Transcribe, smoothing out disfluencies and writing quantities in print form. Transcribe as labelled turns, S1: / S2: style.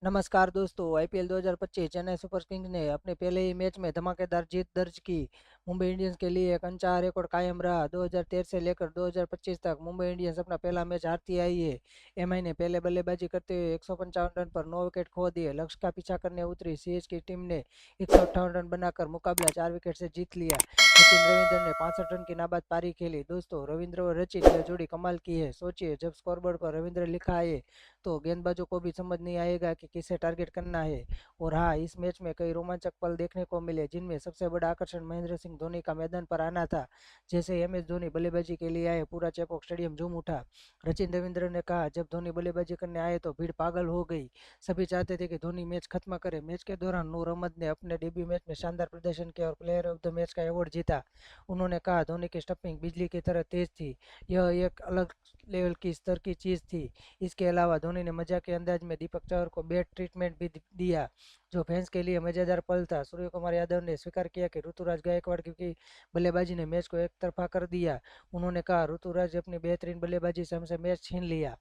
S1: नमस्कार दोस्तों। IPL 2025 Chennai super Kings ने अपने पहले ही मैच में धमाकेदार जीत दर्ज की। मुंबई इंडियंस के लिए एक अनचाहा रिकॉर्ड कायम रहा। 2013 से लेकर 2025 तक मुंबई इंडियंस अपना पहला मैच हारती आई है। एमआई ने पहले बल्लेबाजी करते हुए 155 रन पर 9 विकेट खो दिए। लक्ष्य का पीछा करने उतरी सीएस की टीम ने 158 रन बनाकर मुकाबला 4 विकेट से जीत लिया। सचिन रविंद्र ने 65 रन की नाबाद पारी खेली। दोस्तों, रविंद्र और रचिन यह जोड़ी कमाल की है। सोचिए, जब स्कोरबोर्ड पर रविंद्र लिखा है तो गेंदबाजों को भी समझ नहीं आएगा कि किसे टारगेट करना है। और हाँ, इस मैच में कई रोमांचक पल देखने को मिले, जिनमें सबसे बड़ा आकर्षण महेंद्र सिंह धोनी का मैदान पर आना था। जैसे एमएस धोनी बल्लेबाजी के लिए आए, पूरा चेपॉक स्टेडियम झूम उठा। सचिन रविंद्र ने कहा, जब धोनी बल्लेबाजी करने आए तो भीड़ पागल हो गई। सभी चाहते थे कि धोनी मैच खत्म करे। मैच के दौरान नूर अहमद ने अपने डेब्यू मैच में शानदार प्रदर्शन किया और प्लेयर ऑफ द मैच का अवार्ड जीता। उन्होंने कहा, धोनी की स्टंपिंग बिजली की तरह तेज थी। यह एक अलग लेवल की स्तर की चीज़ थी। इसके अलावा धोनी ने मजाक के अंदाज में दीपक चाहर को बैट ट्रीटमेंट भी दिया, जो फैंस के लिए मजेदार पल था। सूर्य कुमार यादव ने स्वीकार किया कि ऋतुराज गायकवाड़ की बल्लेबाजी ने मैच को एक तरफा कर दिया। उन्होंने कहा, ऋतुराज अपनी बेहतरीन बल्लेबाजी से हमसे मैच छीन लिया।